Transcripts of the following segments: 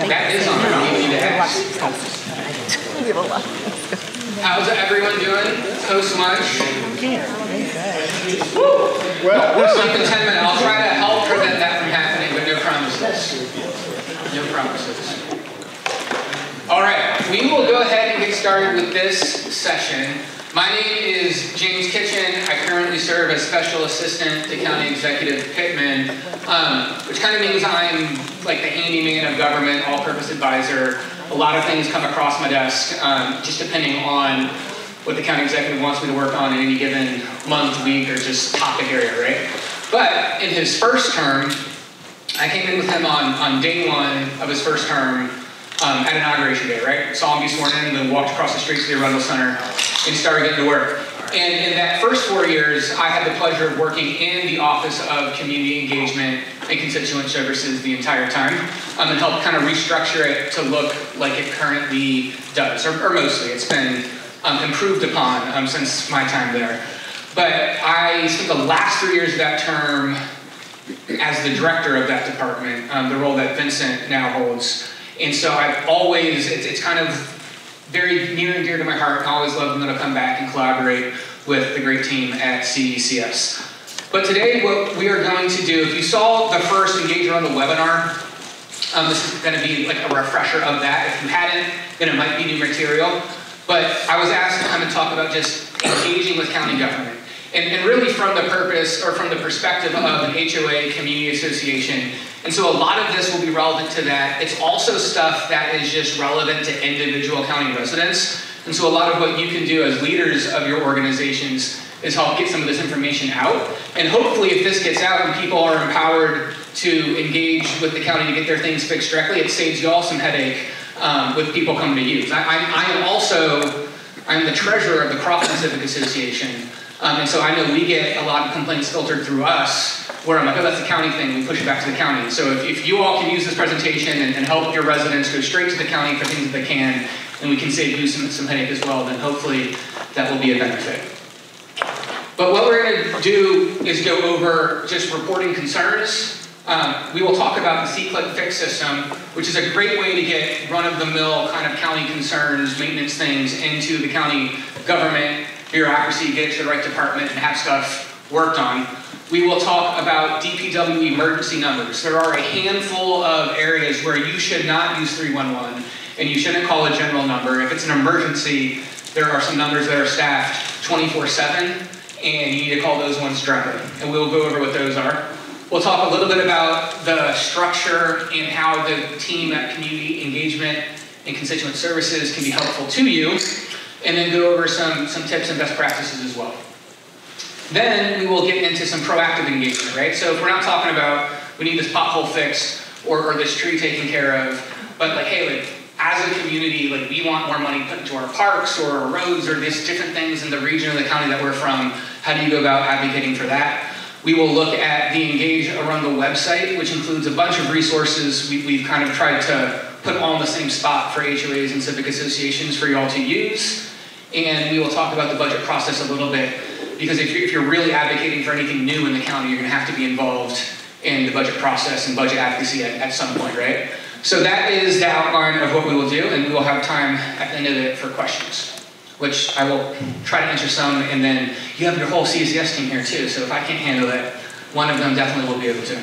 That is on there. I need to ask. How's everyone doing? Post lunch? Well, some contentment. I'll try to help prevent that from happening, but no promises. No promises. All right, we will go ahead and get started with this session. My name is James Kitchin. I currently serve as Special Assistant to County Executive Pittman, which kind of means I'm like the handyman of government, all-purpose advisor. A lot of things come across my desk, just depending on what the county executive wants me to work on in any given month, week, or just topic area, right? But in his first term, I came in with him on day one of his first term at Inauguration Day, right? Saw him be sworn in, and then walked across the streets to the Arundel Center and started getting to work. And in that first 4 years, I had the pleasure of working in the Office of Community Engagement and Constituent Services the entire time, and helped kind of restructure it to look like it currently does, or mostly. It's been improved upon since my time there. But I spent the last 3 years of that term as the director of that department, the role that Vincent now holds. And so I've always, it's kind of very near and dear to my heart. I always love when I'll come back and collaborate with the great team at CECS. But today, what we are going to do, if you saw the first Engage on the webinar, this is going to be like a refresher of that. If you hadn't, then it might be new material. But I was asked to come and talk about just engaging with county government. And really from the purpose, or from the perspective of an HOA community association. And so a lot of this will be relevant to that. It's also stuff that is just relevant to individual county residents. And so a lot of what you can do as leaders of your organizations is help get some of this information out. And hopefully if this gets out and people are empowered to engage with the county to get their things fixed directly, it saves you all some headache with people coming to you. I'm the treasurer of the Crofton Civic Association. And so I know we get a lot of complaints filtered through us where I'm like, oh, that's a county thing, we push it back to the county. So if you all can use this presentation and help your residents go straight to the county for things that they can, and we can save you some headache as well, then hopefully that will be a benefit. But what we're going to do is go over just reporting concerns. We will talk about the C-Click Fix system, which is a great way to get run-of-the-mill kind of county concerns, maintenance things into the county government bureaucracy, get it to the right department, and have stuff worked on. We will talk about DPW emergency numbers. There are a handful of areas where you should not use 311, and you shouldn't call a general number. If it's an emergency, there are some numbers that are staffed 24/7, and you need to call those ones directly. And we'll go over what those are. We'll talk a little bit about the structure and how the team at Community Engagement and Constituent Services can be helpful to you, and then go over some tips and best practices as well. Then we will get into some proactive engagement, right? So if we're not talking about we need this pothole fixed or this tree taken care of, but like, hey, like as a community, like we want more money put into our parks or our roads or these different things in the region of the county that we're from. How do you go about advocating for that? We will look at the Engage Arundel website, which includes a bunch of resources we've kind of tried to put all in the same spot for HOAs and civic associations for you all to use. And we will talk about the budget process a little bit, because if you're really advocating for anything new in the county, you're going to have to be involved in the budget process and budget advocacy at some point, right? So that is the outline of what we will do, and we will have time at the end of it for questions, which I will try to answer some, and then you have your whole CCS team here too, so if I can't handle it, one of them definitely will be able to.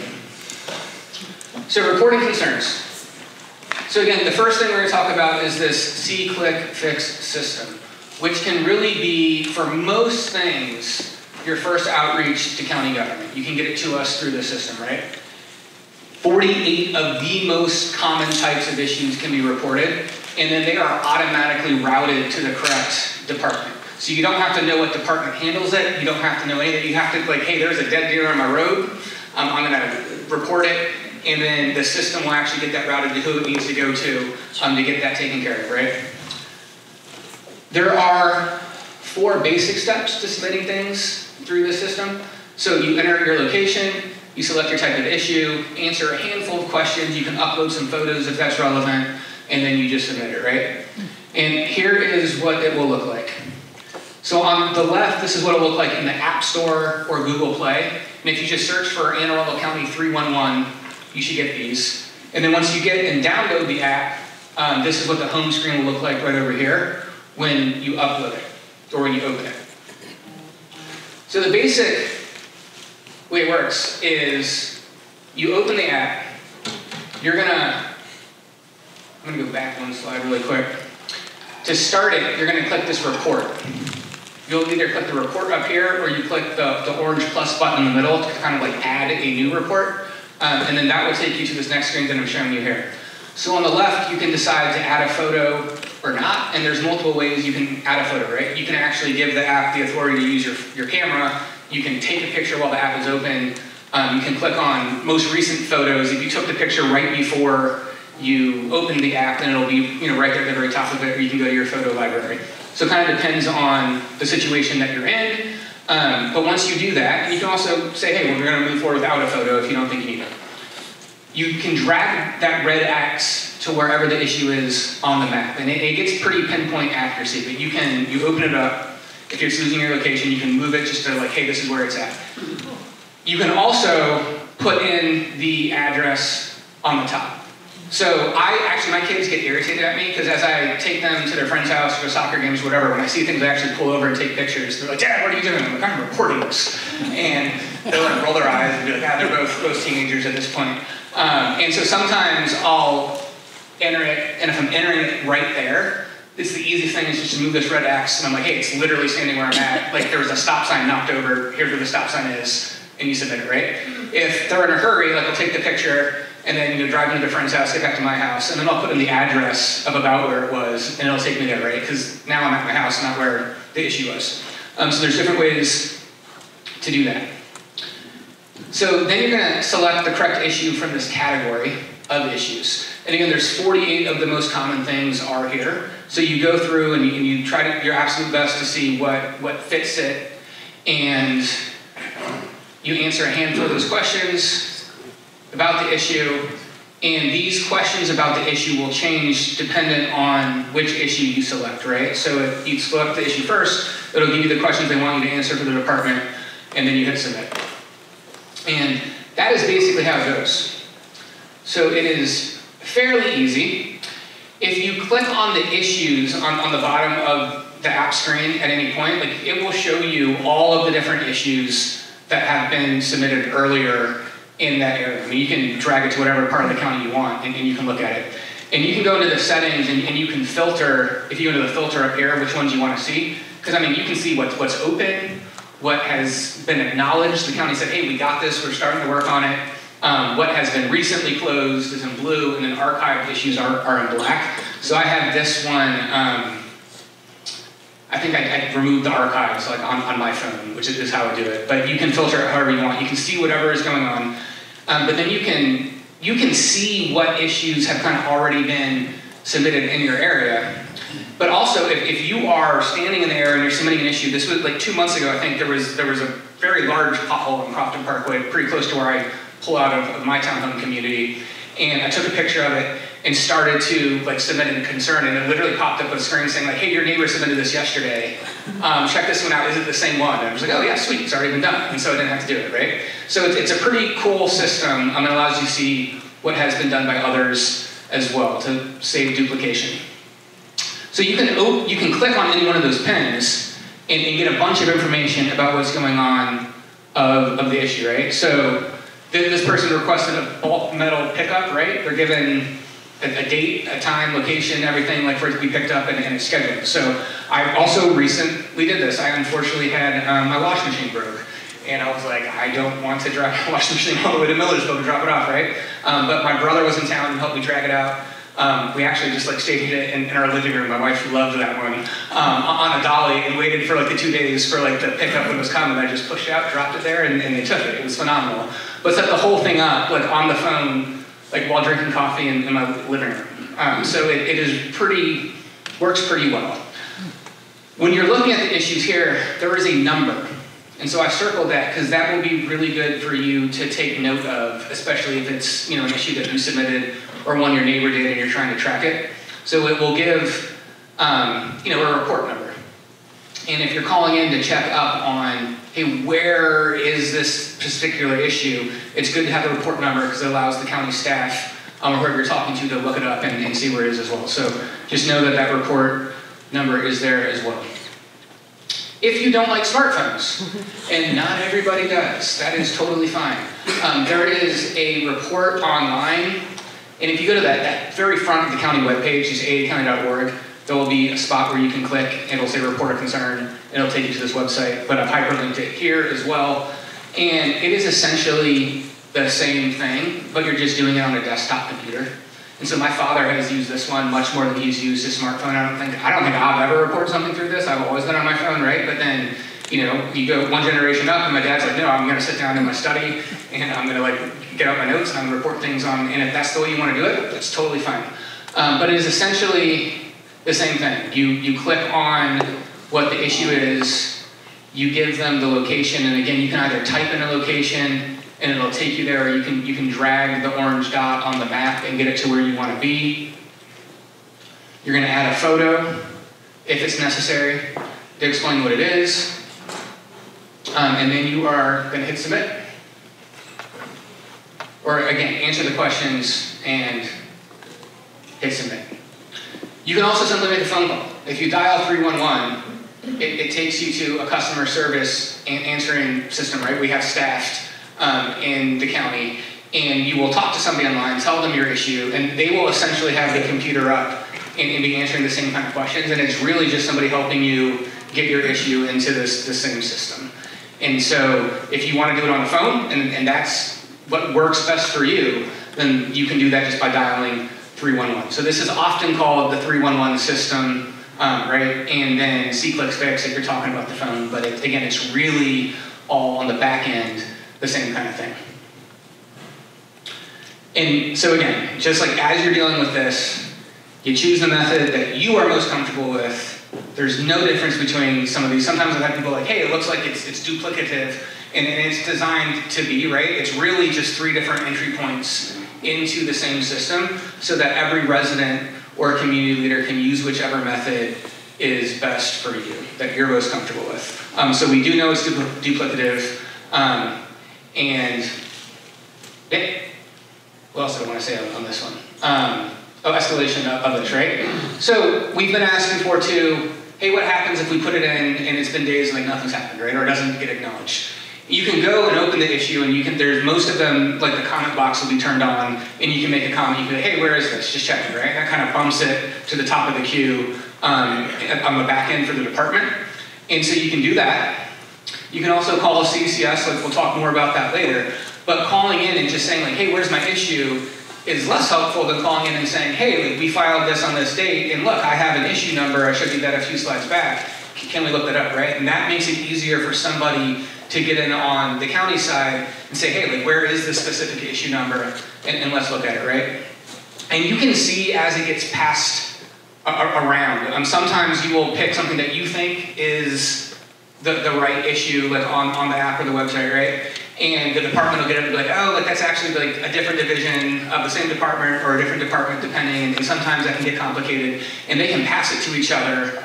So reporting concerns. So again, the first thing we're going to talk about is this C-Click Fix system, which can really be, for most things, your first outreach to county government. You can get it to us through the system, right? 48 of the most common types of issues can be reported, and then they are automatically routed to the correct department. So you don't have to know what department handles it. You don't have to know anything. You have to, like, hey, there's a dead deer on my road. I'm going to report it, and then the system will actually get that routed to who it needs to go to get that taken care of, right? There are 4 basic steps to submitting things through the system. So you enter your location, you select your type of issue, answer a handful of questions, you can upload some photos if that's relevant, and then you just submit it, right? And here is what it will look like. So on the left, this is what it will look like in the App Store or Google Play. And if you just search for Anne Arundel County 311, you should get these. And then once you get and download the app, this is what the home screen will look like right over here when you upload it, or when you open it. So the basic way it works is you open the app, I'm gonna go back one slide really quick. To start it, you're gonna click this report. You'll either click the report up here, or you click the orange plus button in the middle to kind of like add a new report. And then that will take you to this next screen that I'm showing you here. So on the left, you can decide to add a photo or not, and there's multiple ways you can add a photo, right? You can actually give the app the authority to use your camera. You can take a picture while the app is open. You can click on most recent photos. If you took the picture right before you open the app, then it'll be right there at the very top of it, or you can go to your photo library. So it kind of depends on the situation that you're in. But once you do that, and you can also say, hey, well, we're going to move forward without a photo if you don't think you need it. You can drag that red X to wherever the issue is on the map. And it gets pretty pinpoint accuracy, but you open it up. If you're choosing your location, you can move it just to like, hey, this is where it's at. You can also put in the address on the top. So my kids get irritated at me because as I take them to their friend's house for soccer games or whatever, when I see things I actually pull over and take pictures, they're like, Dad, what are you doing? I'm like, I'm recording this. And they'll like roll their eyes and be like, they're both teenagers at this point. And so sometimes I'll enter it, and if I'm entering it right there, it's the easiest thing is just to move this red X, and I'm like, hey, it's literally standing where I'm at. Like there was a stop sign knocked over, here's where the stop sign is, and you submit it, right? If they're in a hurry, like I'll take the picture, and then drive into their friend's house, get back to my house, and then I'll put in the address of about where it was, and it'll take me there, right? Because now I'm at my house, not where the issue was. So there's different ways to do that. So then you're gonna select the correct issue from this category of issues. And again, there's 48 of the most common things are here. So you go through and you try your absolute best to see what fits it, and you answer a handful of those questions about the issue, and these questions about the issue will change dependent on which issue you select, right? So if you select the issue first, it'll give you the questions they want you to answer for the department, and then you hit submit. And that is basically how it goes. So it is fairly easy. If you click on the issues on the bottom of the app screen at any point, like it will show you all of the different issues that have been submitted earlier in that area. I mean, you can drag it to whatever part of the county you want, and you can look at it. And you can go into the settings, and you can filter, if you go into the filter up here, which ones you want to see. Because I mean, you can see what's open, what has been acknowledged. The county said, hey, we got this, we're starting to work on it. What has been recently closed is in blue, and then archived issues are in black. So I have this one, I think I removed the archives like on my phone, which is how I do it. But you can filter it however you want. You can see whatever is going on. But then you can see what issues have kind of already been submitted in your area. But also, if you are standing in the area and you're submitting an issue, this was like 2 months ago, I think there was a very large pothole in Crofton Parkway, pretty close to where I pull out of my townhome community. And I took a picture of it and started to like submit a concern, and it literally popped up with a screen saying like, hey, your neighbor submitted this yesterday. Check this one out, is it the same one? And I was like, oh yeah, sweet, it's already been done. And so I didn't have to do it, right? So it's a pretty cool system. It allows you to see what has been done by others as well to save duplication. So you can click on any one of those pins and get a bunch of information about what's going on of the issue, right? So this person requested a bulk metal pickup, right? They're given a date, a time, location, everything like for it to be picked up and it's scheduled. So I also recently did this. I unfortunately had my washing machine broke. And I was like, I don't want to drive my washing machine all the way to Millersville to drop it off, right? But my brother was in town and helped me drag it out. We actually just like staged it in our living room. My wife loved that one. On a dolly, and waited for like the 2 days for like the pickup when it was coming. I just pushed it out, dropped it there, and they took it. It was phenomenal. But set the whole thing up like on the phone, like while drinking coffee in my living room. So it is works pretty well. When you're looking at the issues here, there is a number. And so I circled that because that will be really good for you to take note of, especially if it's an issue that you submitted or one your neighbor did and you're trying to track it. So it will give a report number. And if you're calling in to check up on, hey, where is this particular issue, it's good to have the report number because it allows the county staff or whoever you're talking to look it up and see where it is as well. So just know that that report number is there as well. If you don't like smartphones, and not everybody does, that is totally fine. There is a report online, and if you go to that very front of the county webpage, just aacounty.org, there will be a spot where you can click, and it'll say report a concern, and it'll take you to this website, but I've hyperlinked it here as well. And it is essentially the same thing, but you're just doing it on a desktop computer. And so my father has used this one much more than he's used his smartphone. I don't think I've ever reported something through this. I've always been on my phone, right? But then, you know, you go one generation up, and my dad's like, no, I'm gonna sit down in my study, and I'm gonna like get out my notes, and I'm gonna report things on, and if that's the way you wanna do it, that's totally fine. But it is essentially the same thing. You click on what the issue is, you give them the location, and again, you can either type in a location, and it'll take you there, or you can drag the orange dot on the map and get it to where you want to be. You're going to add a photo, if it's necessary, to explain what it is. And then you are going to hit submit. Or again, answer the questions and hit submit. You can also simply make a phone call. If you dial 311, it takes you to a customer service answering system, right? We have staffed in the county, and you will talk to somebody online, tell them your issue, and they will essentially have the computer up and be answering the same kind of questions, and it's really just somebody helping you get your issue into the same system. And so if you want to do it on the phone, and that's what works best for you, then you can do that just by dialing 311. So this is often called the 311 system, right? And then C-Click-Fix if you're talking about the phone, but again, it's really all on the back end, the same kind of thing. And so again, just like as you're dealing with this, you choose the method that you are most comfortable with. There's no difference between some of these. Sometimes I've had people like, hey, it looks like it's duplicative, and it's designed to be, right? It's really just 3 different entry points into the same system so that every resident or community leader can use whichever method is best for you, that you're most comfortable with. So we do know it's duplicative. And yeah, what else do I want to say on this one? Escalation of this, right? So we've been asked before too, hey, what happens if we put it in and it's been days and like nothing's happened, right? Or it doesn't get acknowledged. You can go and open the issue, and there's most of them, like the comment box will be turned on, and you can make a comment. You can say, hey, where is this? Just check it, right? That kind of bumps it to the top of the queue on the back end for the department. And so you can do that. You can also call CCS, like we'll talk more about that later, but calling in and just saying like, hey, where's my issue is less helpful than calling in and saying, hey, like, we filed this on this date, and look, I have an issue number, I showed you that a few slides back, can we look that up, right? And that makes it easier for somebody to get in on the county side and say, hey, like, where is this specific issue number, and let's look at it, right? And you can see as it gets passed around, sometimes you will pick something that you think is the right issue, like on the app or the website, right? And the department will get it and be like, oh, like that's actually like a different division of the same department or a different department depending, and sometimes that can get complicated, and they can pass it to each other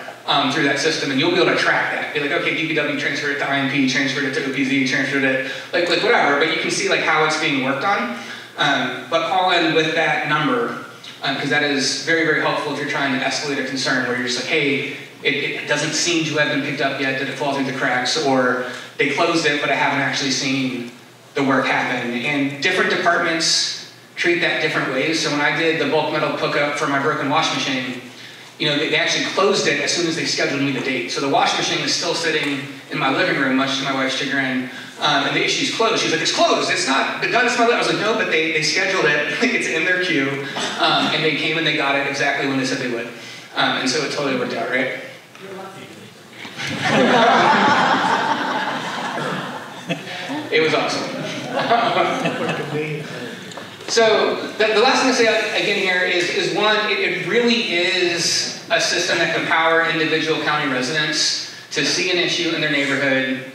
through that system, and you'll be able to track that. Be like, okay, DPW transferred it to INP, transferred it to OPZ, transferred it, like whatever, but you can see like how it's being worked on. But call in with that number, because that is very, very helpful if you're trying to escalate a concern where you're just like, hey, it doesn't seem to have been picked up yet, did it fall through the cracks, or they closed it, but I haven't actually seen the work happen. And different departments treat that different ways. So when I did the bulk metal hookup for my broken wash machine, you know, they actually closed it as soon as they scheduled me the date. So the wash machine is still sitting in my living room, much to my wife's chagrin, and the issue's closed. She's like, it's closed, it's not done. I was like, no, but they scheduled it, it's in their queue, and they came and they got it exactly when they said they would. And so it totally worked out, right? It was awesome. So the last thing to say again here is one, it really is a system that can empower individual county residents to see an issue in their neighborhood,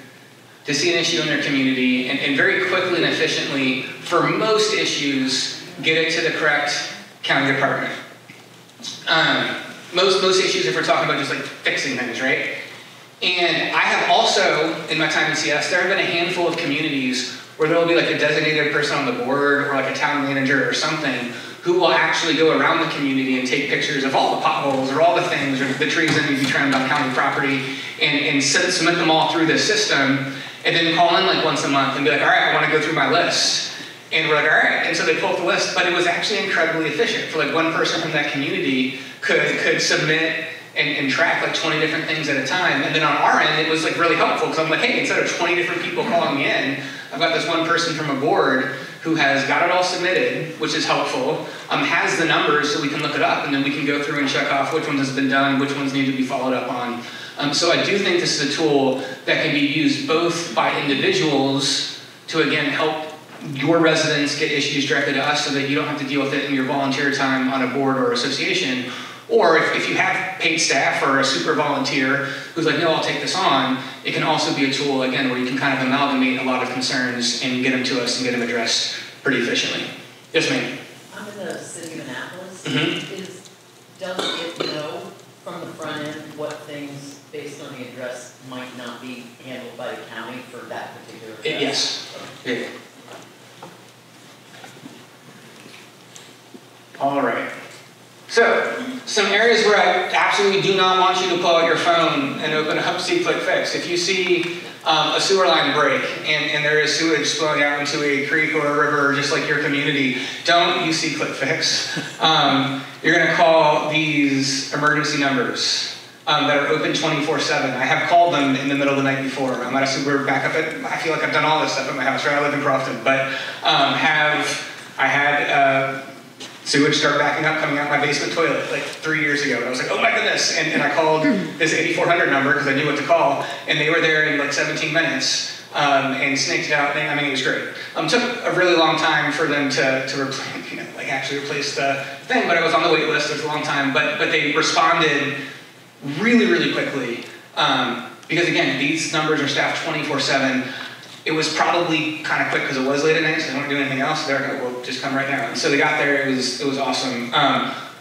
to see an issue in their community, and very quickly and efficiently, for most issues, get it to the correct county department. Most issues, if we're talking about just like fixing things, right? And I have also, in my time in CS, there have been a handful of communities where there will be like a designated person on the board or like a town manager or something who will actually go around the community and take pictures of all the potholes or all the things or the trees that need to be trimmed on county property and submit them all through this system, and then call in like once a month and be like, all right, I want to go through my list. And we're like, all right, and so they pull up the list, but it was actually incredibly efficient. For like one person from that community could submit and track like 20 different things at a time. And then on our end, it was like really helpful because I'm like, hey, instead of 20 different people calling me in, I've got this one person from a board who has got it all submitted, which is helpful, has the numbers so we can look it up, and then we can go through and check off which ones has been done, which ones need to be followed up on. So I do think this is a tool that can be used both by individuals to, again, help your residents get issues directly to us so that you don't have to deal with it in your volunteer time on a board or association. Or if you have paid staff or a super volunteer who's like, no, I'll take this on, it can also be a tool, again, where you can kind of amalgamate a lot of concerns and get them to us and get them addressed pretty efficiently. Yes, ma'am? I'm in the city of Annapolis. Mm-hmm. Does it know from the front end what things based on the address might not be handled by the county for that particular address? Yes. Yeah. All right. So, some areas where I absolutely do not want you to pull out your phone and open up See Click Fix. If you see a sewer line break and there is sewage flowing out into a creek or a river just like your community, don't use See Click Fix. You're going to call these emergency numbers that are open 24/7. I have called them in the middle of the night before. I'm at a sewer backup. I feel like I've done all this stuff at my house, right? I live in Crofton, but I had sewage start backing up coming out my basement toilet like 3 years ago. And I was like, oh my goodness. And I called this 8400 number because I knew what to call. And they were there in like 17 minutes and snaked it out. I mean, it was great. Took a really long time for them to replace, like actually replace the thing, but I was on the wait list. It was a long time, but they responded really, really quickly. Because again, these numbers are staffed 24/7. It was probably kind of quick because it was late at night, so they weren't doing anything else. They're like, well, just come right now. And so they got there. It was awesome.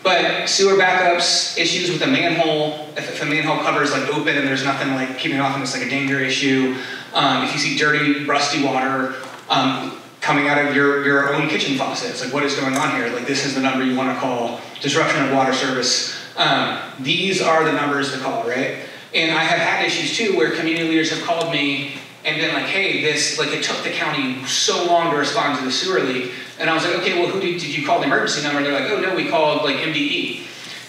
But sewer backups, issues with a manhole. If a manhole cover is like open and there's nothing like keeping it off, and it's like a danger issue. If you see dirty, rusty water coming out of your own kitchen faucet, it's like, what is going on here? Like, this is the number you want to call. Disruption of water service. These are the numbers to call, right? And I have had issues too where community leaders have called me and been like, hey, it took the county so long to respond to the sewer leak. And I was like, okay, well, who did you call the emergency number? And they're like, oh no, we called like MDE.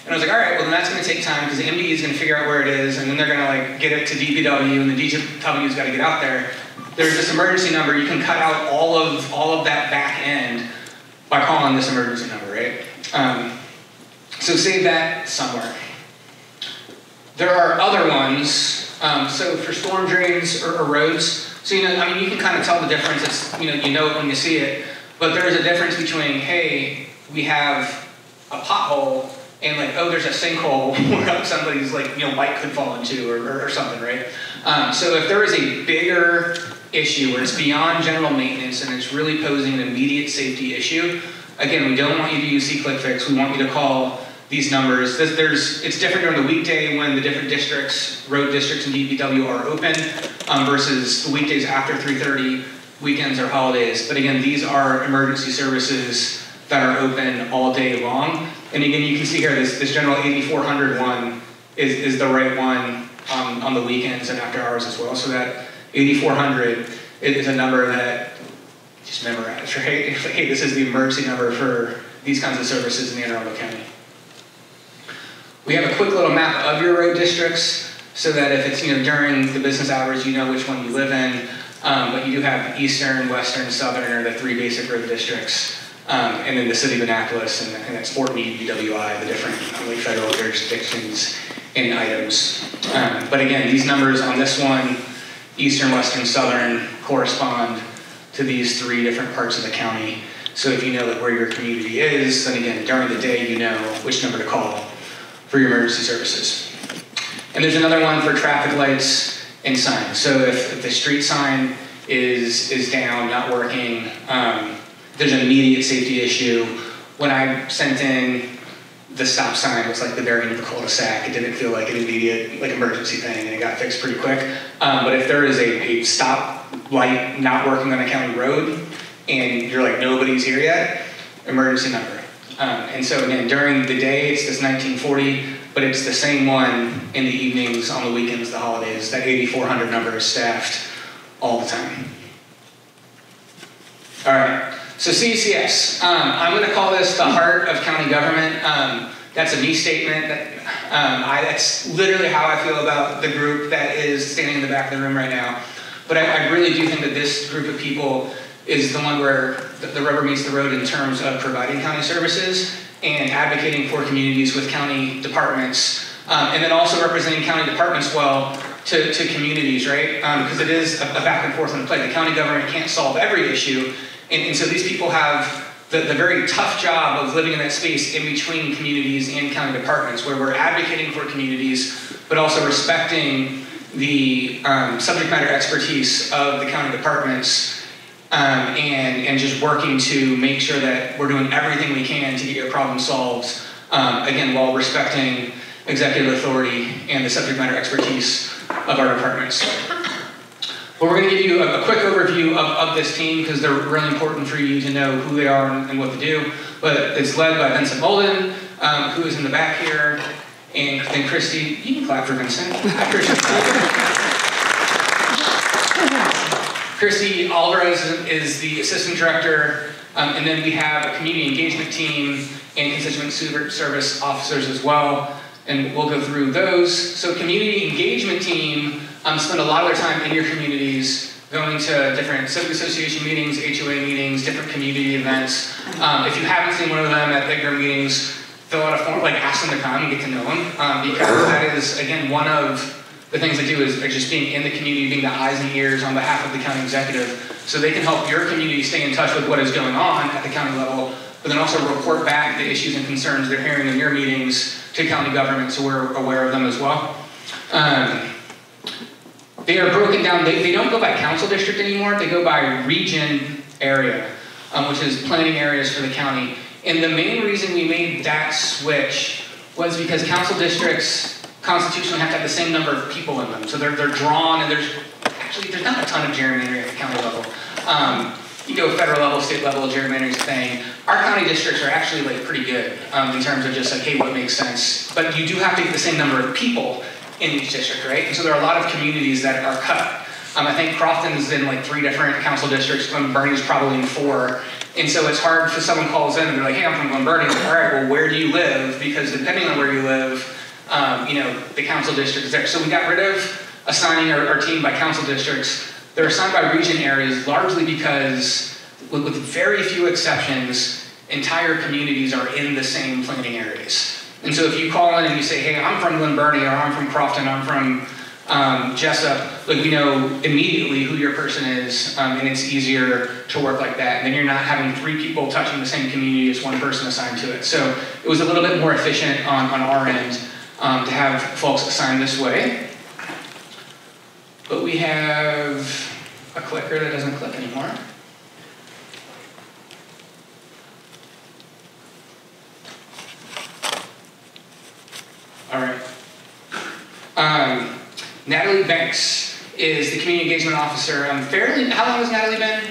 And I was like, all right, well then that's gonna take time because the MDE is gonna figure out where it is, and then they're gonna like get it to DPW, and the DPW's gotta get out there. There's this emergency number. You can cut out all of that back end by calling this emergency number, right? So save that somewhere. There are other ones. So for storm drains or roads, so you can kind of tell the difference. It's you know it when you see it, but there is a difference between, hey, we have a pothole and like, oh, there's a sinkhole where somebody's like bike could fall into or something, right? So if there is a bigger issue where it's beyond general maintenance and it's really posing an immediate safety issue, again, we don't want you to use See Click Fix. We want you to call these numbers. It's different during the weekday when the different districts, road districts and DPW are open versus the weekdays after 3:30, weekends or holidays. But again, these are emergency services that are open all day long. And again, you can see here, this general 8400 one is the right one on the weekends and after hours as well. So that 8400 is a number that just memorize, right? Hey, this is the emergency number for these kinds of services in the Anne Arundel County. We have a quick little map of your road districts so that if it's during the business hours, you know which one you live in. But you do have Eastern, Western, Southern are the three basic road districts. And then the city of Annapolis, and that's Fort Meade, BWI, the different federal jurisdictions and items. But again, these numbers on this one, Eastern, Western, Southern, correspond to these three different parts of the county. So if you know where your community is, then again, during the day, you know which number to call for your emergency services. And there's another one for traffic lights and signs. So if the street sign is down, not working, there's an immediate safety issue. When I sent in the stop sign, it was like the very end of the cul-de-sac. It didn't feel like an immediate emergency thing, and it got fixed pretty quick. But if there is a stop light not working on a county road, and you're like, nobody's here yet, emergency number. And so again, during the day, it's this 1940, but it's the same one in the evenings, on the weekends, the holidays. That 8,400 number is staffed all the time. All right, so CECS. I'm going to call this the heart of county government. That's a me statement. That's literally how I feel about the group that is standing in the back of the room right now. But I really do think that this group of people is the one where the rubber meets the road in terms of providing county services and advocating for communities with county departments, and then also representing county departments well to communities, right? Because it is a back and forth in play. The county government can't solve every issue, and so these people have the very tough job of living in that space in between communities and county departments, where we're advocating for communities, but also respecting the subject matter expertise of the county departments, and just working to make sure that we're doing everything we can to get your problem solved, again, while respecting executive authority and the subject matter expertise of our departments. Well, we're going to give you a quick overview of this team because they're really important for you to know who they are and what to do. But it's led by Vincent Molden, who is in the back here, and Christy. You can clap for Vincent. Hi, Christy. Christy Alvarez is the assistant director, and then we have a community engagement team and constituent service officers as well, and we'll go through those. So community engagement team spend a lot of their time in your communities, going to different civic association meetings, HOA meetings, different community events. If you haven't seen one of them at their meetings, fill out a form, ask them to come and get to know them, because that is, again, one of the things they do is just being in the community, being the eyes and ears on behalf of the county executive, so they can help your community stay in touch with what is going on at the county level, but then also report back the issues and concerns they're hearing in your meetings to county government, so we're aware of them as well. They are broken down, they don't go by council district anymore, they go by region area, which is planning areas for the county. And the main reason we made that switch was because council districts constitutionally have to have the same number of people in them. So they're drawn, and there's not a ton of gerrymandering at the county level. You go federal level, state level, gerrymandering is a thing. Our county districts are actually pretty good in terms of just hey, what makes sense. But you do have to get the same number of people in each district, right? And so there are a lot of communities that are cut. I think Crofton's in 3 different council districts, Glen Burnie's probably in 4. And so it's hard if someone calls in and they're like, hey, I'm from Glen Burnie. All right, well, where do you live? Because depending on where you live, the council district is there. So we got rid of assigning our team by council districts. They're assigned by region areas largely because, with very few exceptions, entire communities are in the same planning areas. And so if you call in and you say, hey, I'm from Glen Burnie, or I'm from Crofton, I'm from Jessup, we know immediately who your person is, and it's easier to work like that. And then you're not having 3 people touching the same community as one person assigned to it. So it was a little bit more efficient on our end to have folks assigned this way. But we have a clicker that doesn't click anymore. All right. Natalie Banks is the community engagement officer. How long has Natalie been?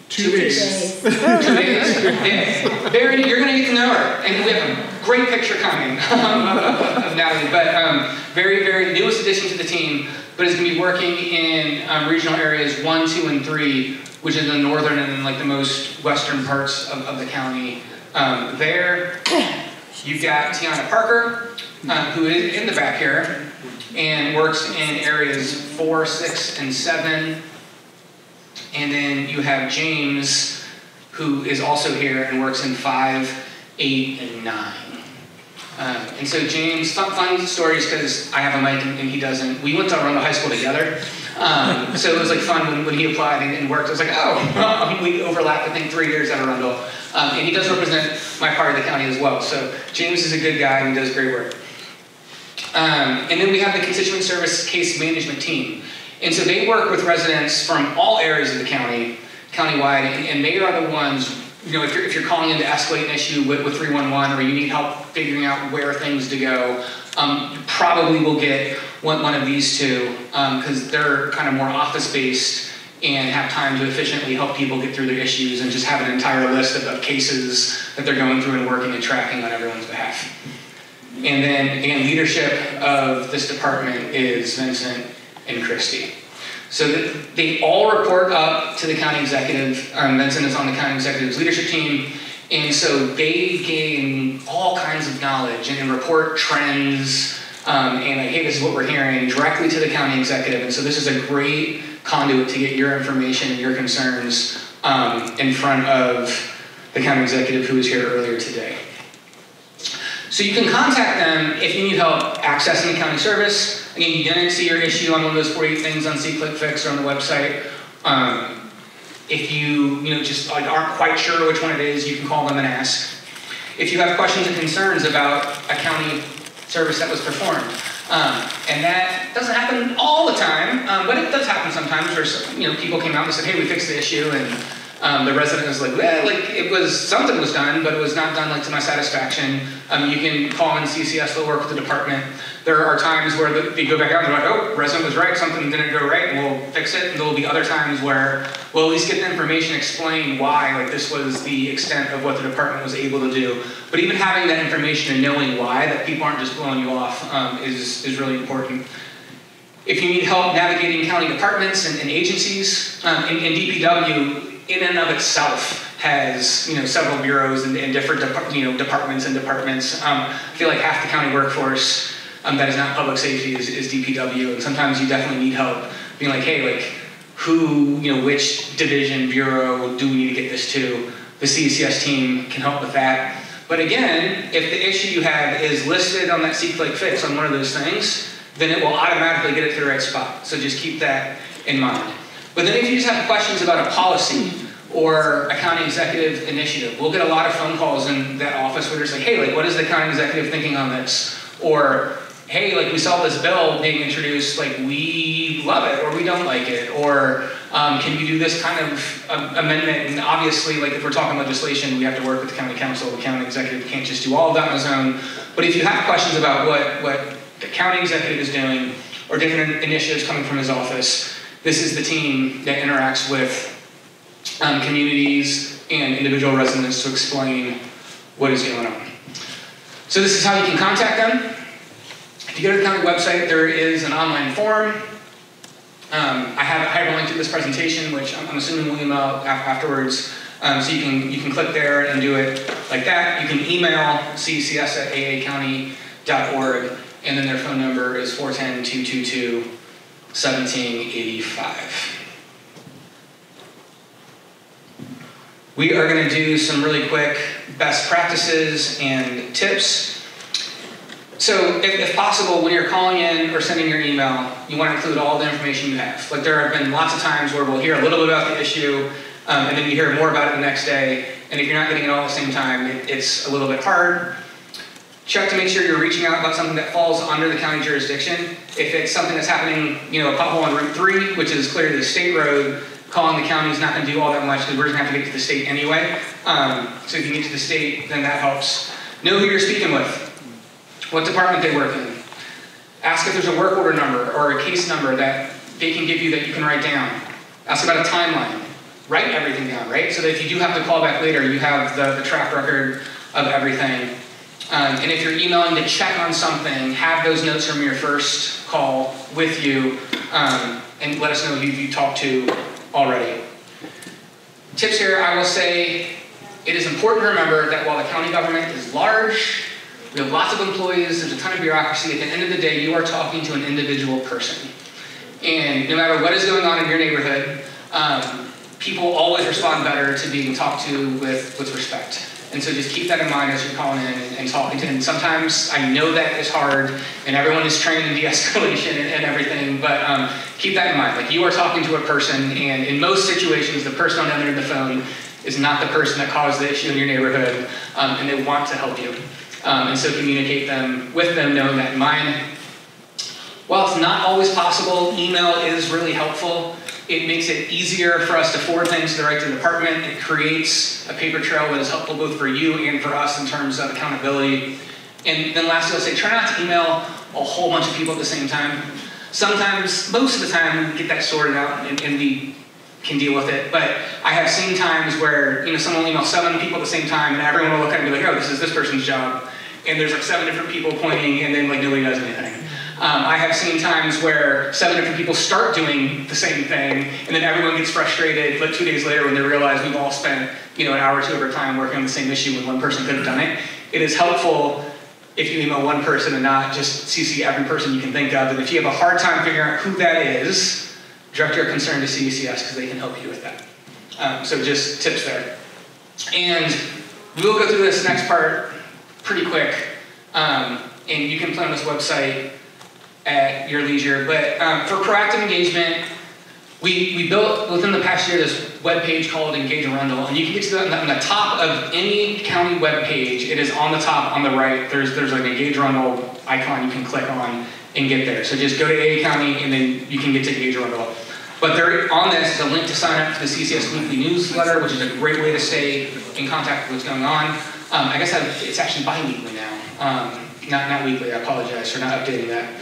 2 weeks. 2 days. Yeah. You're going to get to know her, and we have a great picture coming of Natalie. But very, very newest addition to the team, but is going to be working in regional areas 1, 2, and 3, which is the northern and the most western parts of the county. There, you've got Tiana Parker, who is in the back here, and works in areas 4, 6, and 7. And then you have James, who is also here and works in 5, 8, and 9. And so James, fun stories because I have a mic and he doesn't. We went to Arundel High School together. So it was fun when he applied and worked. I was oh, we overlapped, I think, 3 years at Arundel. And he does represent my part of the county as well. So James is a good guy and he does great work. And then we have the constituent service case management team. And so they work with residents from all areas of the county, countywide, and they are the ones, if you're calling in to escalate an issue with 311 or you need help figuring out where things to go, you probably will get one of these two because they're kind of more office-based and have time to efficiently help people get through their issues and just have an entire list of cases that they're going through and working and tracking on everyone's behalf. And then, again, leadership of this department is Vincent and Christy. So they all report up to the county executive. Vincent is on the county executive's leadership team. And so they gain all kinds of knowledge and report trends and like, hey, this is what we're hearing directly to the county executive. And so this is a great conduit to get your information and your concerns in front of the county executive who was here earlier today. So you can contact them if you need help accessing the county service. Again, you didn't see your issue on one of those 48 things on See Click Fix or on the website. If you just aren't quite sure which one it is, you can call them and ask. If you have questions and concerns about a county service that was performed, and that doesn't happen all the time, but it does happen sometimes where people came out and said, hey, we fixed the issue, and the resident was like, well, something was done, but it was not done to my satisfaction. You can call in CCS, they'll work with the department. There are times where they go back out and they're like, oh, resident was right, something didn't go right, and we'll fix it. And there will be other times where we'll at least get the information, explain why this was the extent of what the department was able to do. But even having that information and knowing why, that people aren't just blowing you off, is really important. If you need help navigating county departments and agencies, and DPW in and of itself has several bureaus and different departments and departments. I feel like half the county workforce that is not public safety is DPW, and sometimes you definitely need help being like, hey, who, which division, bureau do we need to get this to? The CCS team can help with that. But again, if the issue you have is listed on that See Click Fix on one of those things, then it will automatically get it to the right spot. So just keep that in mind. But then if you just have questions about a policy or a county executive initiative, we'll get a lot of phone calls in that office where they're like, hey, what is the county executive thinking on this? Or, hey, we saw this bill being introduced, we love it or we don't like it. Or can you do this kind of amendment? And obviously, if we're talking legislation, we have to work with the county council. The county executive can't just do all of that on his own. But if you have questions about what the county executive is doing or different initiatives coming from his office, this is the team that interacts with communities and individual residents to explain what is going on. So this is how you can contact them. If you go to the county website, there is an online form. I have a hyperlink to this presentation, which I'm assuming we'll email afterwards. So you can click there and do it like that. You can email ccs@aacounty.org, and then their phone number is 410-222-1785. We are going to do some really quick best practices and tips. So if possible, when you're calling in or sending your email, you want to include all the information you have. There have been lots of times where we'll hear a little bit about the issue, and then you hear more about it the next day, and if you're not getting it all at the same time, it's a little bit hard. Check to make sure you're reaching out about something that falls under the county jurisdiction. If it's something that's happening, a pothole on Route 3, which is clearly the state road, calling the county is not going to do all that much because we're just going to have to get to the state anyway. So if you get to the state, then that helps. Know who you're speaking with, what department they work in. Ask if there's a work order number or a case number that they can give you that you can write down. Ask about a timeline. Write everything down, right? So that if you do have to call back later, you have the track record of everything. And if you're emailing to check on something, have those notes from your first call with you, and let us know who you talked to already. Tips here, I will say, it is important to remember that while the county government is large, we have lots of employees, there's a ton of bureaucracy, at the end of the day, you are talking to an individual person. And no matter what is going on in your neighborhood, people always respond better to being talked to with respect. And so just keep that in mind as you're calling in and talking to them. And sometimes I know that is hard, and everyone is trained in de-escalation and everything, but keep that in mind. You are talking to a person, and in most situations, the person on the other end of the phone is not the person that caused the issue in your neighborhood, and they want to help you. And so communicate with them, knowing that in mind. While it's not always possible, email is really helpful. It makes it easier for us to forward things to the department. It creates a paper trail that is helpful both for you and for us in terms of accountability. And then lastly, I'll say try not to email a whole bunch of people at the same time. Sometimes, most of the time, we get that sorted out and we can deal with it. But I have seen times where, you know, someone will email 7 people at the same time, and everyone will look at it and be like, oh, this is this person's job. And there's like 7 different people pointing, and then like nobody does anything. I have seen times where 7 different people start doing the same thing, and then everyone gets frustrated, but 2 days later when they realize we've all spent, you know, an hour or 2 of our time working on the same issue when one person could have done it. It is helpful if you email one person and not just CC every person you can think of. And if you have a hard time figuring out who that is, direct your concern to CECS because they can help you with that. So just tips there. And we'll go through this next part pretty quick. And you can play on this website at your leisure. But for proactive engagement, we built within the past year this web page called Engage Arundel, and you can get to that on the top of any county web page. It is on the top on the right. There's like an Engage Arundel icon you can click on and get there. So just go to AA County and then you can get to Engage Arundel. But there on this is a link to sign up for the CCS weekly newsletter, which is a great way to stay in contact with what's going on. I guess it's actually bi-weekly now, not weekly. I apologize for not updating that.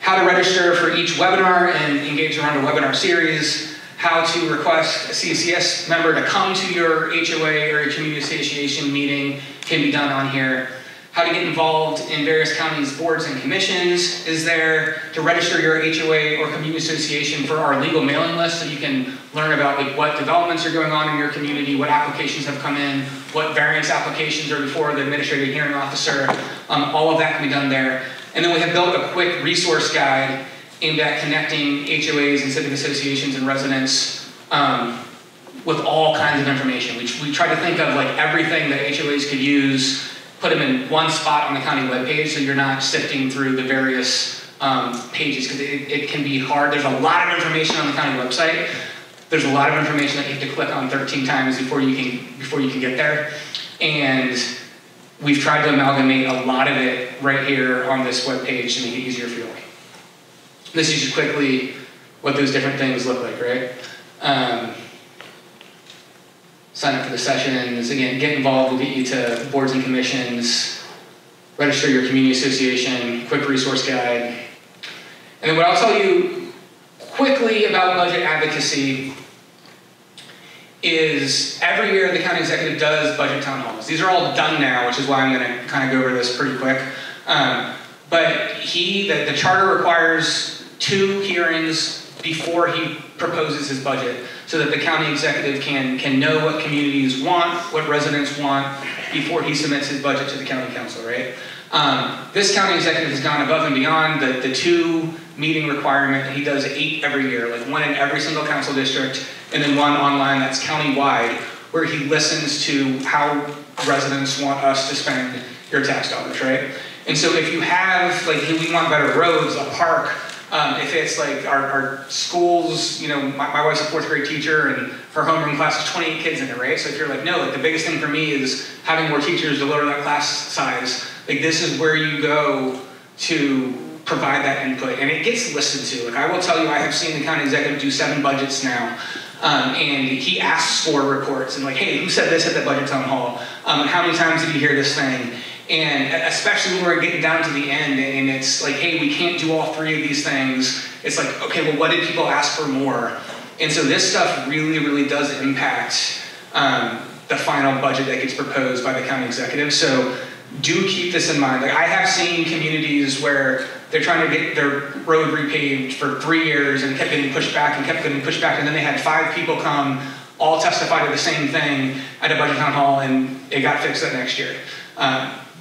How to register for each webinar and engage around a webinar series, how to request a CCS member to come to your HOA or your community association meeting can be done on here. How to get involved in various counties' boards and commissions is there. To register your HOA or community association for our legal mailing list so you can learn about like what developments are going on in your community, what applications have come in, what variance applications are before the administrative hearing officer. All of that can be done there. And then we have built a quick resource guide aimed at connecting HOAs and civic associations and residents with all kinds of information. We try to think of like everything that HOAs could use, put them in one spot on the county webpage so you're not sifting through the various pages because it can be hard. There's a lot of information on the county website. There's a lot of information that you have to click on 13 times before you can get there. And we've tried to amalgamate a lot of it right here on this web page to make it easier for you. This is just quickly what those different things look like, right? Sign up for the sessions. Again, get involved. We'll get you to boards and commissions. Register your community association. Quick resource guide. And then what I'll tell you quickly about budget advocacy is every year the county executive does budget town halls. These are all done now, which is why I'm going to kind of go over this pretty quick. But the charter requires 2 hearings before he proposes his budget so that the county executive can know what communities want, what residents want, before he submits his budget to the county council, right? This county executive has gone above and beyond the 2 meeting requirement, and he does 8 every year, like 1 in every single council district, and then 1 online that's county-wide, where he listens to how residents want us to spend your tax dollars, right? And so if you have, like, hey, we want better roads, a park, if it's like our schools, you know, my wife's a 4th grade teacher and her homeroom class has 28 kids in it, right? So if you're like, no, like the biggest thing for me is having more teachers to lower that class size, like this is where you go to provide that input. And it gets listened to. Like I will tell you, I have seen the county executive do 7 budgets now. And he asks for reports and like, hey, who said this at the budget town hall? How many times did you hear this thing? And especially when we're getting down to the end and it's like, hey, we can't do all 3 of these things. It's like, okay, well, what did people ask for more? And so this stuff really, really does impact the final budget that gets proposed by the county executive. So do keep this in mind. Like I have seen communities where they're trying to get their road repaved for 3 years and kept getting pushed back and kept getting pushed back. And then they had 5 people come, all testify to the same thing at a budget town hall, and it got fixed that next year.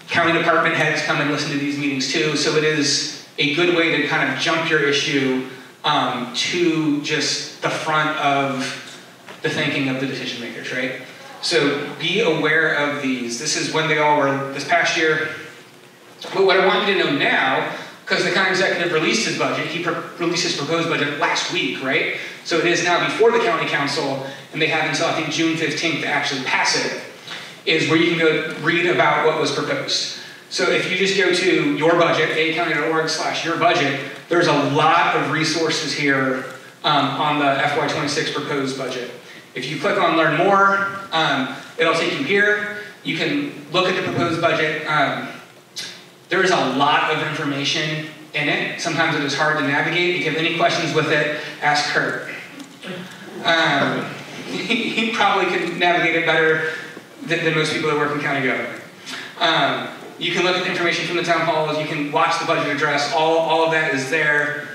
County department heads come and listen to these meetings too. So it is a good way to kind of jump your issue to just the front of the thinking of the decision makers, right? So be aware of these. This is when they all were this past year. But what I want you to know now, because the county executive released his budget, he released his proposed budget last week, right? So it is now before the county council, and they have until I think June 15th to actually pass it, is where you can go read about what was proposed. So if you just go to your budget, acounty.org/your budget, there's a lot of resources here on the FY26 proposed budget. If you click on learn more, it'll take you here. You can look at the proposed budget. There is a lot of information in it. Sometimes it is hard to navigate. If you have any questions with it, ask Kurt. He probably could navigate it better than most people that work in county government. You can look at the information from the town halls, you can watch the budget address, all of that is there.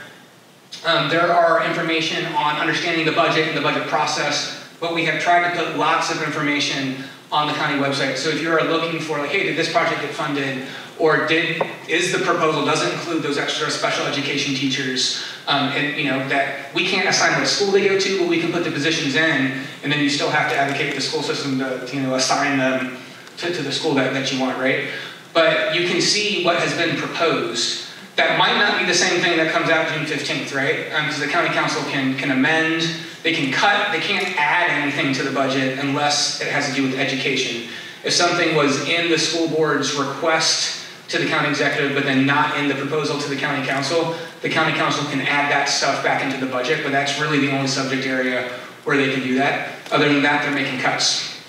There are information on understanding the budget and the budget process, but we have tried to put lots of information on the county website. So if you're looking for, like, hey, did this project get funded? Or is the proposal, does it include those extra special education teachers? And you know, that we can't assign what school they go to, but we can put the positions in, and then you still have to advocate with the school system to you know, assign them to the school that you want, right? But you can see what has been proposed. That might not be the same thing that comes out June 15th, right? Because the county council can amend, they can cut, they can't add anything to the budget unless it has to do with education. If something was in the school board's request to the county executive, but then not in the proposal to the county council can add that stuff back into the budget, but that's really the only subject area where they can do that. Other than that, they're making cuts.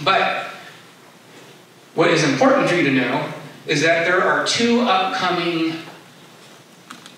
But what is important for you to know is that there are 2 upcoming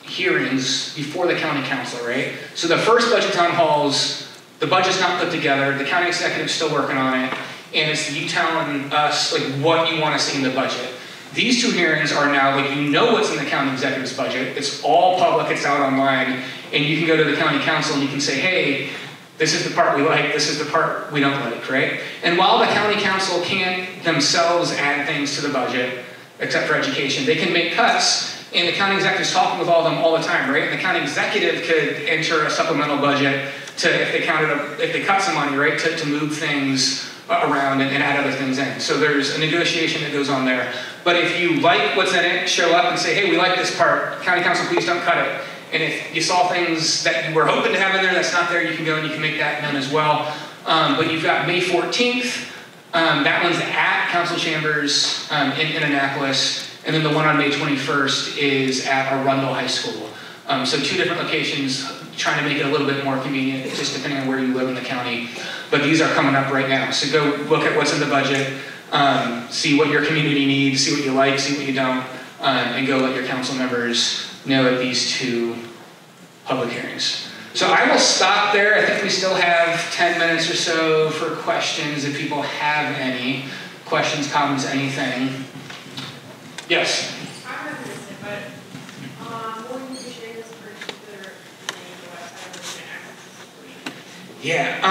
hearings before the county council, right? So the first budget town halls, the budget's not put together, the county executive's still working on it, and it's you telling us like what you want to see in the budget. These 2 hearings are now, like, you know what's in the county executive's budget, it's all public, it's out online, and you can go to the county council and you can say, hey, this is the part we like, this is the part we don't like, right? And while the county council can't themselves add things to the budget, except for education, they can make cuts, and the county executive is talking with all of them all the time, right? And the county executive could enter a supplemental budget to, if they cut some money, right, to move things around and add other things in. So there's a negotiation that goes on there. But if you like what's in it, show up and say, hey, we like this part, county council, please don't cut it. And if you saw things that you were hoping to have in there that's not there, you can go and you can make that known as well. But you've got May 14th, that one's at Council Chambers in Annapolis, and then the one on May 21st is at Arundel High School. So 2 different locations, trying to make it a little bit more convenient, just depending on where you live in the county. But these are coming up right now. So go look at what's in the budget, see what your community needs, see what you like, see what you don't, and go let your council members know at these 2 public hearings. So I will stop there. I think we still have 10 minutes or so for questions if people have any questions, comments, anything. Yes? I haven't missed it, but will you share this for Twitter and the website where you can access this? Yeah.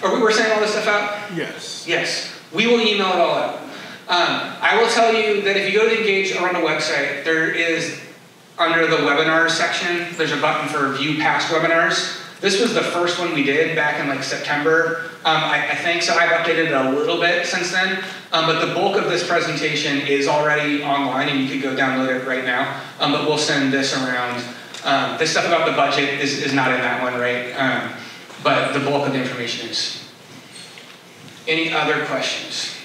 Are we saying all this stuff out? Yes. Yes. We will email it all out. I will tell you that if you go to Engage or on the website, there is, under the webinars section, there's a button for view past webinars. This was the first one we did back in like September, I think, so I've updated it a little bit since then. But the bulk of this presentation is already online and you could go download it right now. But we'll send this around. This stuff about the budget is not in that one, right? But the bulk of the information is. Any other questions?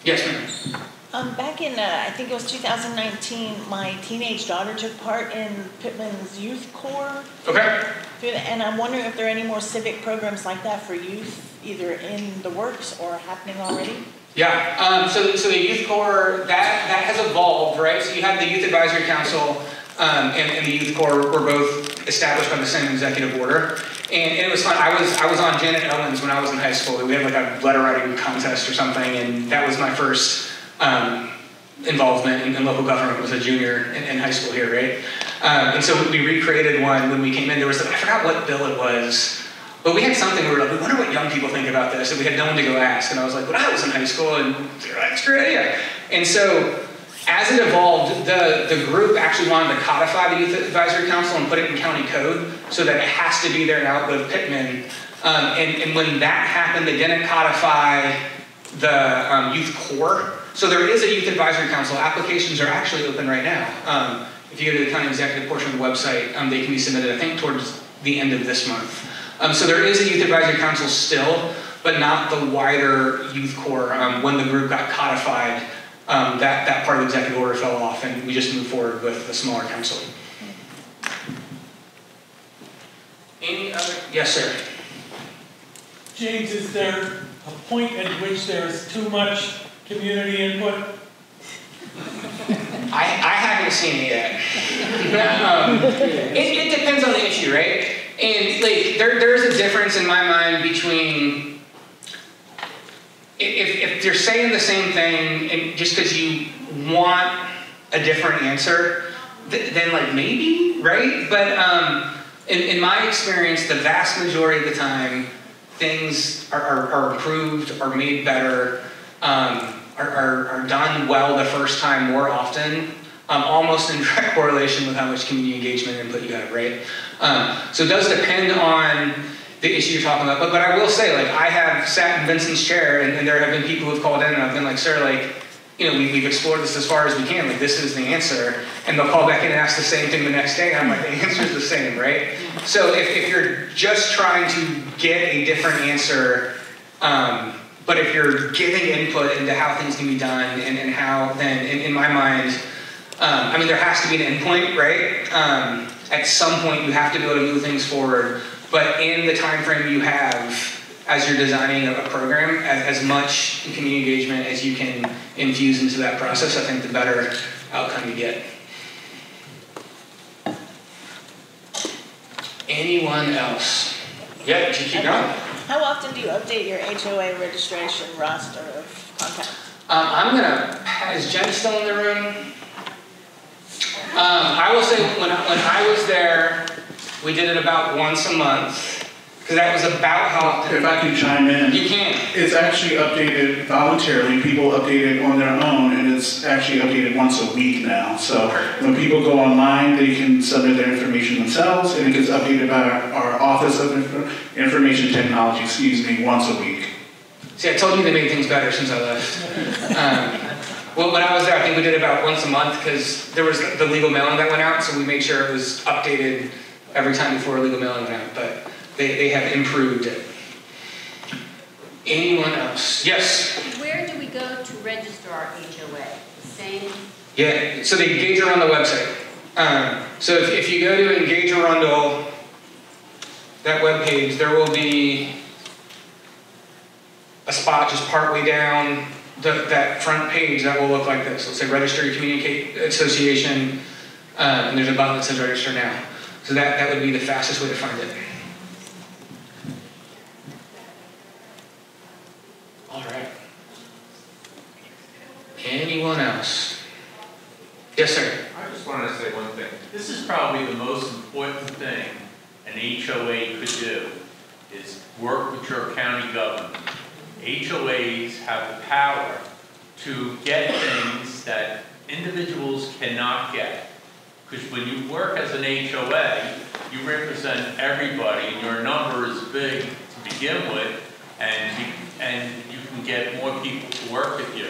Yes, ma'am. Back in, I think it was 2019, my teenage daughter took part in Pittman's Youth Corps. Okay. And I'm wondering if there are any more civic programs like that for youth, either in the works or happening already? Yeah, so the Youth Corps, that has evolved, right? So you have the Youth Advisory Council and the Youth Corps were both established by the same executive order. And it was fun. I was on Janet Owens when I was in high school. We had like a letter writing contest or something, and that was my first involvement in local government. Was a junior in high school here, right? And so we recreated one when we came in. There was, I forgot what bill it was, but we had something where we were like, we wonder what young people think about this, and we had no one to go ask. And I was like, when I was in high school, and that's a great idea. And so as it evolved, the group actually wanted to codify the Youth Advisory Council and put it in county code so that it has to be there now with Pittman. And when that happened, they didn't codify the Youth Corps. So there is a Youth Advisory Council. Applications are actually open right now. If you go to the county executive portion of the website, they can be submitted, I think, towards the end of this month. So there is a Youth Advisory Council still, but not the wider Youth Corps. When the group got codified, that part of the executive order fell off, and we just moved forward with the smaller council. Any other? Yes, sir. James, is there a point at which there is too much community input? I haven't seen it yet. It depends on the issue, right? And like, there's a difference in my mind between if you're saying the same thing and just because you want a different answer, then like maybe, right? But in my experience, the vast majority of the time, things are improved, are made better, are done well the first time more often, almost in direct correlation with how much community engagement input you have, right? So it does depend on the issue you're talking about, but I will say, like, I have sat in Vincent's chair, and there have been people who've called in and I've been like, sir, like, you know, we've explored this as far as we can, like, this is the answer, and they'll call back in and ask the same thing the next day, and I'm like, the answer's the same, right? So if you're just trying to get a different answer, but if you're giving input into how things can be done and how, then in my mind, I mean, there has to be an endpoint, right? At some point, you have to be able to move things forward, but in the time frame you have, as you're designing a program, as much community engagement as you can infuse into that process, I think the better outcome you get. Anyone else? Yeah, you keep going. How often do you update your HOA registration roster of contacts? Is Jen still in the room? I will say when I was there, we did it about once a month. Because that was about how often. If I can chime in. You can. It's actually updated voluntarily. People update it on their own, and it's actually updated once a week now. So when people go online, they can submit their information themselves, and it gets updated by our Office of Information Technology, once a week. See, I told you they made things better since I left. Well, when I was there, I think we did about once a month because there was the legal mailing that went out, so we made sure it was updated every time before a legal mailing went out. But they have improved it. Anyone else? Yes? Where do we go to register our HOA? The same? Yeah, so the Engage Arundel website. So if you go to Engage Arundel, that webpage, there will be a spot just partway down that front page that will look like this. It'll say Register Your Community Association, and there's a button that says Register Now. So that would be the fastest way to find it. All right. Anyone else? Yes, sir. I just want to say one thing. This is probably the most important thing an HOA could do, is work with your county government. HOAs have the power to get things that individuals cannot get. Because when you work as an HOA, you represent everybody, and your number is big to begin with, and you can get more people to work with you.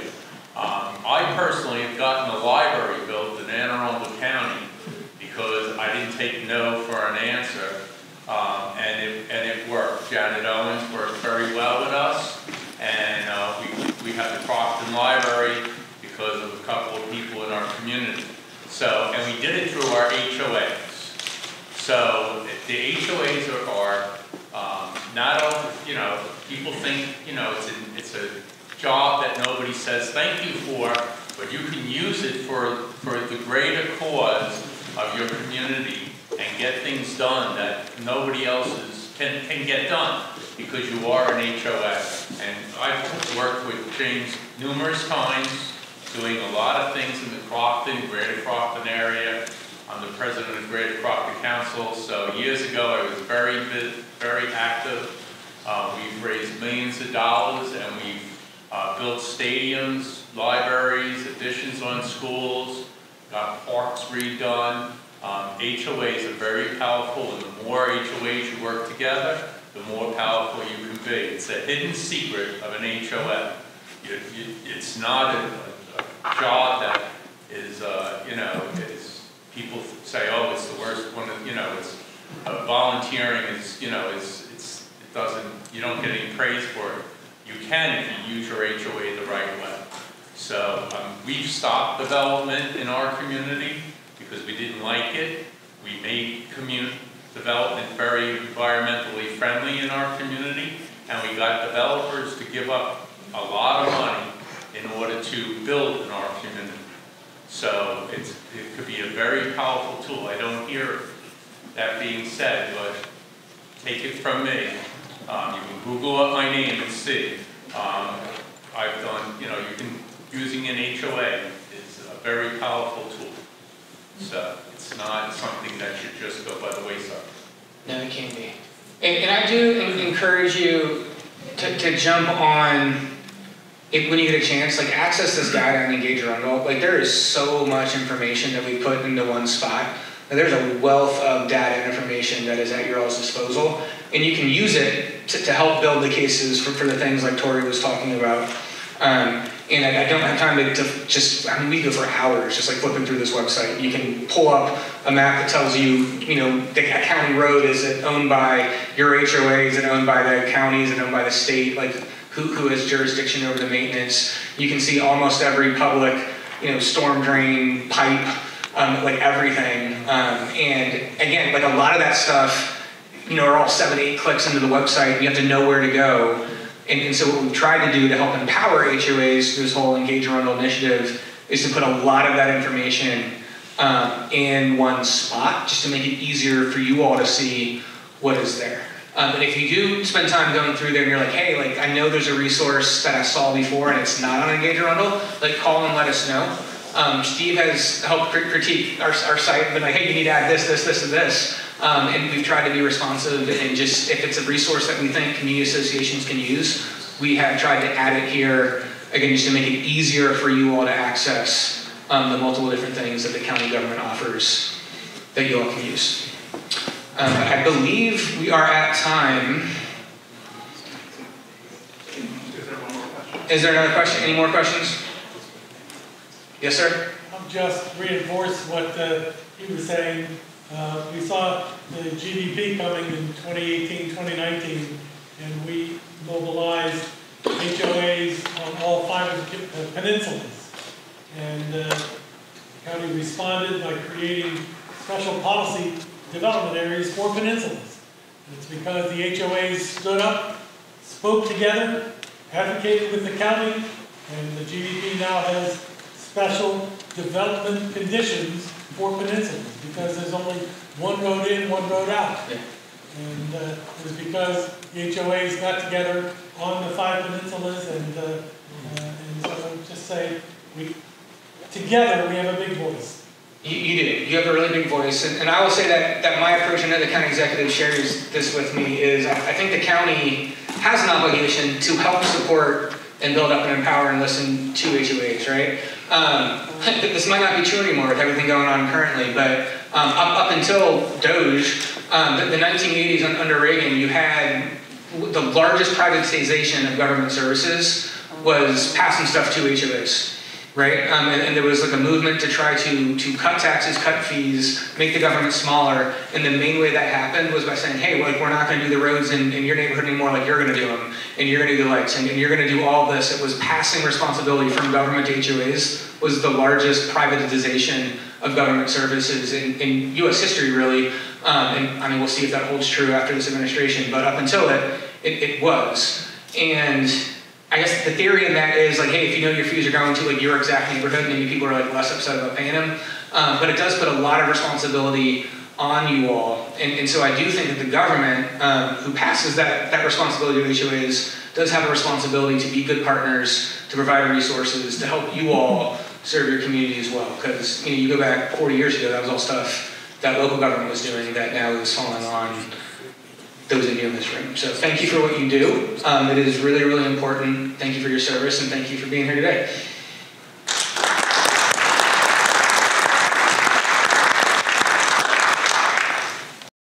I personally have gotten a library built in Anne Arundel County because I didn't take no for an answer, and it worked. Janet Owens worked very well with us, and we have the Crofton Library because of a couple of people in our community. So, and we did it through our HOAs. So the HOAs are not only, you know, people think, you know, it's a job that nobody says thank you for, but you can use it for the greater cause of your community and get things done that nobody else can get done because you are an HOA. And I've worked with James numerous times, doing a lot of things in the Crofton, Greater Crofton area. I'm the president of Greater Crofton Council, so years ago I was very active. We've raised millions of dollars, and we've built stadiums, libraries, additions on schools, got parks redone. HOAs are very powerful, and the more HOAs you work together, the more powerful you can be. It's a hidden secret of an HOA. It's not a job that is, you know, is people say, oh, it's the worst one. You know, it's volunteering is, you know, it doesn't. You don't get any praise for it. You can if you use your HOA the right way. So we've stopped development in our community because we didn't like it. We made development very environmentally friendly in our community, and we got developers to give up a lot of money in order to build in our community. So it could be a very powerful tool. I don't hear that being said, but take it from me. You can Google up my name and see. I've done, using an HOA is a very powerful tool. So it's not something that should just go by the wayside. No, it can be. And I do encourage you to jump on it when you get a chance. Like, access this guide on Engage Arundel. Like, there is so much information that we put into one spot. There's a wealth of data and information that is at your all's disposal, and you can use it to help build the cases for the things like Tori was talking about. And I don't have time to just, we go for hours just like flipping through this website. You can pull up a map that tells you, the county road, is it owned by your HOA, is it owned by the county, is it owned by the state, like who has jurisdiction over the maintenance. You can see almost every public, storm drain, pipe, like everything. And again, like a lot of that stuff, are all 7-8 clicks into the website. You have to know where to go. And so what we've tried to do to help empower HOAs through this whole Engage Arundel initiative is to put a lot of that information in one spot, just to make it easier for you all to see what is there. And if you do spend time going through there and you're like, hey, like I know there's a resource that I saw before and it's not on Engage Arundel, like call and let us know. Steve has helped critique our site and been like, hey, you need to add this, this, this, and this. And we've tried to be responsive, and just if it's a resource that we think community associations can use, we have tried to add it here, again, just to make it easier for you all to access the multiple different things that the county government offers that you all can use. I believe we are at time. Is there another question? Any more questions? Yes, sir? I'll just reinforce what he was saying. We saw the GDP coming in 2018, 2019, and we mobilized HOAs on all 5 of the peninsulas. And the county responded by creating special policy development areas for peninsulas. And it's because the HOAs stood up, spoke together, advocated with the county, and the GDP now has special development conditions for peninsulas, because there's only one road in, one road out. Yeah. And it was because the HOAs got together on the 5 peninsulas, and so I would just say, together we have a big voice. You do. You have a really big voice. And I will say that my approach, and the county executive shares this with me, is I think the county has an obligation to help support and build up and empower and listen to HOAs, right? This might not be true anymore with everything going on currently, but up until Doge, the 1980s under Reagan, you had the largest privatization of government services was passing stuff to HOAs, right? And there was like a movement to try to cut taxes, cut fees, make the government smaller. And the main way that happened was by saying, hey, like we're not going to do the roads in your neighborhood anymore, like you're going to do them, and you're going to do the lights, and you're going to do all this. It was passing responsibility from government to HOAs was the largest privatization of government services in U.S. history, really. And we'll see if that holds true after this administration, but up until it was. And I guess the theory in that is like, hey, if you know your fees are going to like your exact neighborhood, maybe people are like less upset about paying them. But it does put a lot of responsibility on you all. And so I do think that the government, who passes that responsibility to HOAs, does have a responsibility to be good partners, to provide resources, to help you all serve your community as well. Because you go back 40 years ago, that was all stuff that local government was doing that now is falling on those of you in this room. So thank you for what you do. It is really, really important. Thank you for your service, and thank you for being here today.